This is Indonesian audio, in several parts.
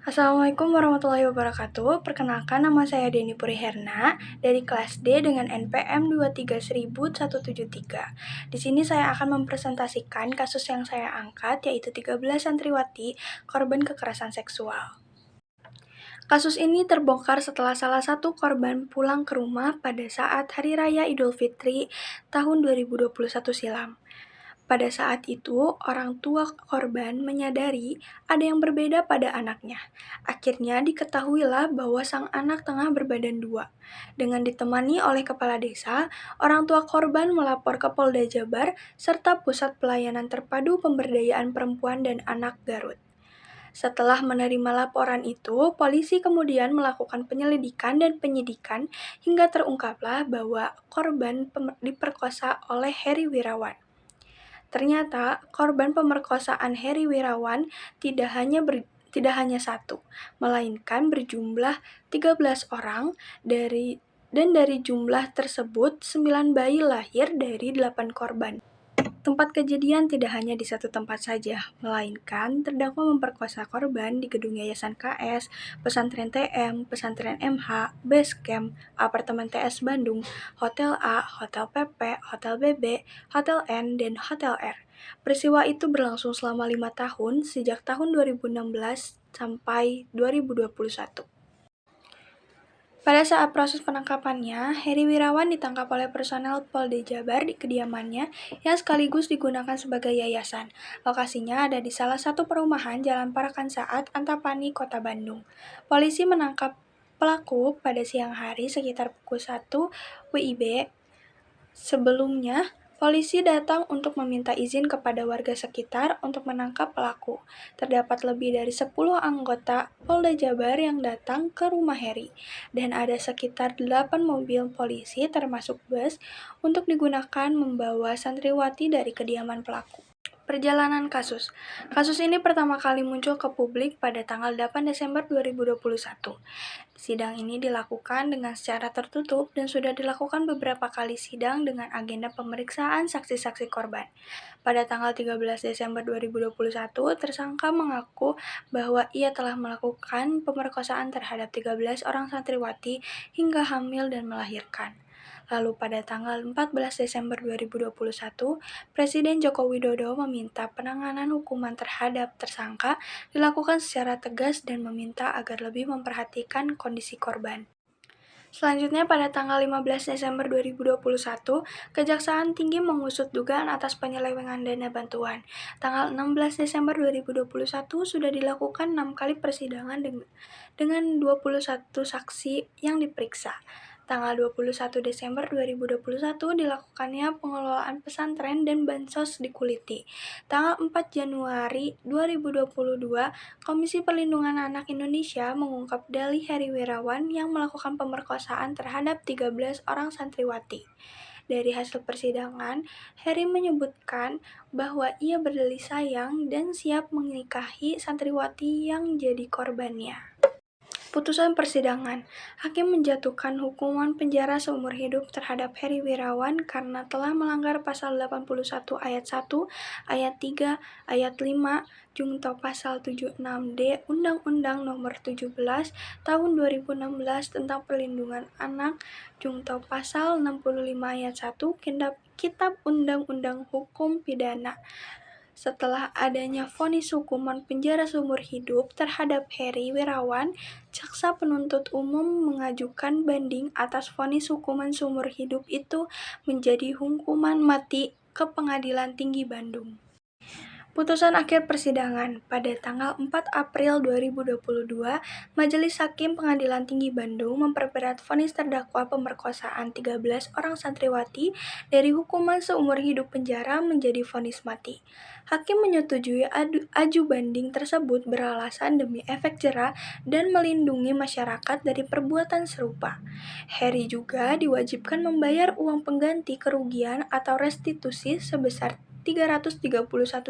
Assalamualaikum warahmatullahi wabarakatuh. Perkenalkan, nama saya Deni Puriherna dari kelas D dengan NPM 23.173. Di sini saya akan mempresentasikan kasus yang saya angkat, yaitu 13 santriwati korban kekerasan seksual. Kasus ini terbongkar setelah salah satu korban pulang ke rumah pada saat Hari Raya Idul Fitri tahun 2021 silam. Pada saat itu, orang tua korban menyadari ada yang berbeda pada anaknya. Akhirnya diketahuilah bahwa sang anak tengah berbadan dua. Dengan ditemani oleh kepala desa, orang tua korban melapor ke Polda Jabar serta Pusat Pelayanan Terpadu Pemberdayaan Perempuan dan Anak Garut. Setelah menerima laporan itu, polisi kemudian melakukan penyelidikan dan penyidikan hingga terungkaplah bahwa korban diperkosa oleh Heri Wirawan. Ternyata, korban pemerkosaan Heri Wirawan tidak hanya satu, melainkan berjumlah 13 orang dari jumlah tersebut 9 bayi lahir dari 8 korban. Tempat kejadian tidak hanya di satu tempat saja, melainkan terdakwa memperkosa korban di gedung Yayasan KS, Pesantren TM, Pesantren MH, Base Camp, Apartemen TS Bandung, Hotel A, Hotel PP, Hotel BB, Hotel N, dan Hotel R. Peristiwa itu berlangsung selama 5 tahun, sejak tahun 2016 sampai 2021. Pada saat proses penangkapannya, Heri Wirawan ditangkap oleh personel Polda Jabar di kediamannya yang sekaligus digunakan sebagai yayasan. Lokasinya ada di salah satu perumahan Jalan Parakan Saat, Antapani, Kota Bandung. Polisi menangkap pelaku pada siang hari sekitar pukul 1 WIB. Sebelumnya, polisi datang untuk meminta izin kepada warga sekitar untuk menangkap pelaku. Terdapat lebih dari 10 anggota Polda Jabar yang datang ke rumah Heri, dan ada sekitar 8 mobil polisi termasuk bus untuk digunakan membawa santriwati dari kediaman pelaku. Perjalanan kasus. Kasus ini pertama kali muncul ke publik pada tanggal 8 Desember 2021. Sidang ini dilakukan dengan secara tertutup dan sudah dilakukan beberapa kali sidang dengan agenda pemeriksaan saksi-saksi korban. Pada tanggal 13 Desember 2021, tersangka mengaku bahwa ia telah melakukan pemerkosaan terhadap 13 orang santriwati hingga hamil dan melahirkan. Lalu pada tanggal 14 Desember 2021, Presiden Joko Widodo meminta penanganan hukuman terhadap tersangka dilakukan secara tegas dan meminta agar lebih memperhatikan kondisi korban. Selanjutnya, pada tanggal 15 Desember 2021, Kejaksaan Tinggi mengusut dugaan atas penyelewengan dana bantuan. Tanggal 16 Desember 2021 sudah dilakukan 6 kali persidangan dengan 21 saksi yang diperiksa. Tanggal 21 Desember 2021 dilakukannya pengelolaan pesantren dan bansos di Kuliti. Tanggal 4 Januari 2022, Komisi Perlindungan Anak Indonesia mengungkap dalih Heri Wirawan yang melakukan pemerkosaan terhadap 13 orang santriwati. Dari hasil persidangan, Heri menyebutkan bahwa ia berdalih sayang dan siap menikahi santriwati yang jadi korbannya. Putusan persidangan, hakim menjatuhkan hukuman penjara seumur hidup terhadap Heri Wirawan karena telah melanggar pasal 81 ayat 1, ayat 3, ayat 5, Junto pasal 76D Undang-Undang Nomor 17 Tahun 2016 tentang Perlindungan Anak, Junto pasal 65 ayat 1 Kitab Undang-Undang Hukum Pidana. Setelah adanya vonis hukuman penjara seumur hidup terhadap Heri Wirawan, jaksa penuntut umum mengajukan banding atas vonis hukuman seumur hidup itu menjadi hukuman mati ke Pengadilan Tinggi Bandung. Putusan akhir persidangan. Pada tanggal 4 April 2022, Majelis Hakim Pengadilan Tinggi Bandung memperberat vonis terdakwa pemerkosaan 13 orang santriwati dari hukuman seumur hidup penjara menjadi vonis mati. Hakim menyetujui aju banding tersebut beralasan demi efek jera dan melindungi masyarakat dari perbuatan serupa. Heri juga diwajibkan membayar uang pengganti kerugian atau restitusi sebesar 331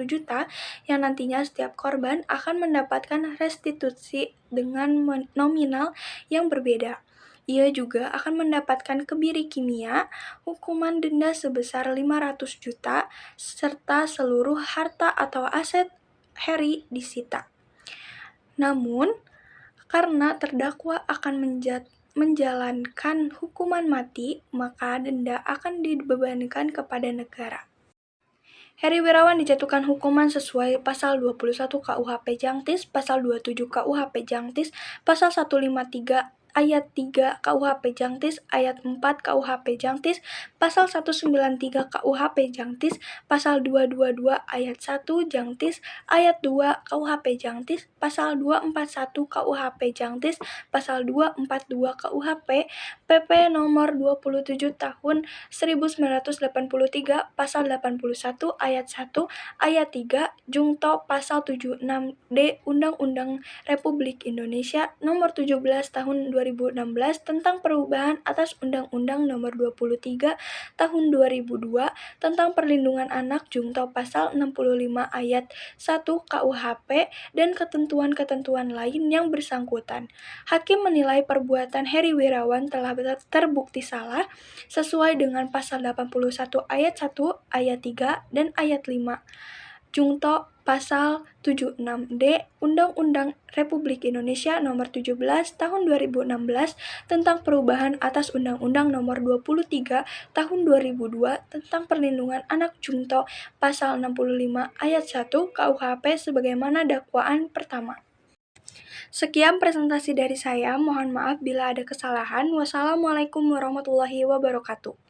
juta yang nantinya setiap korban akan mendapatkan restitusi dengan nominal yang berbeda. Ia juga akan mendapatkan kebiri kimia, hukuman denda sebesar 500 juta, serta seluruh harta atau aset Heri disita. Namun, Karena terdakwa akan menjalankan hukuman mati, maka denda akan dibebankan kepada negara. Heri Wirawan dijatuhkan hukuman sesuai Pasal 21 KUHP Jangtis, Pasal 27 KUHP Jangtis, Pasal 153 Ayat 3 KUHP Jangtis, Ayat 4 KUHP Jangtis, Pasal 193 KUHP Jangtis, Pasal 222 Ayat 1 Jangtis, Ayat 2 KUHP Jangtis, Pasal 241 KUHP Jangtis, Pasal 242 KUHP, PP nomor 27 tahun 1983, Pasal 81 Ayat 1, Ayat 3, Jungto Pasal 76D Undang-Undang Republik Indonesia Nomor 17 Tahun 2016 tentang perubahan atas Undang-Undang Nomor 23 Tahun 2002 tentang perlindungan anak Jungto Pasal 65 Ayat 1 KUHP dan ketentuan-ketentuan lain yang bersangkutan. Hakim menilai perbuatan Heri Wirawan telah terbukti salah sesuai dengan Pasal 81 Ayat 1, Ayat 3, dan Ayat 5. Jungto Pasal 76D Undang-Undang Republik Indonesia Nomor 17 Tahun 2016 tentang perubahan atas Undang-Undang Nomor 23 Tahun 2002 tentang perlindungan anak Jungto Pasal 65 Ayat 1 KUHP sebagaimana dakwaan pertama. Sekian presentasi dari saya, mohon maaf bila ada kesalahan. Wassalamualaikum warahmatullahi wabarakatuh.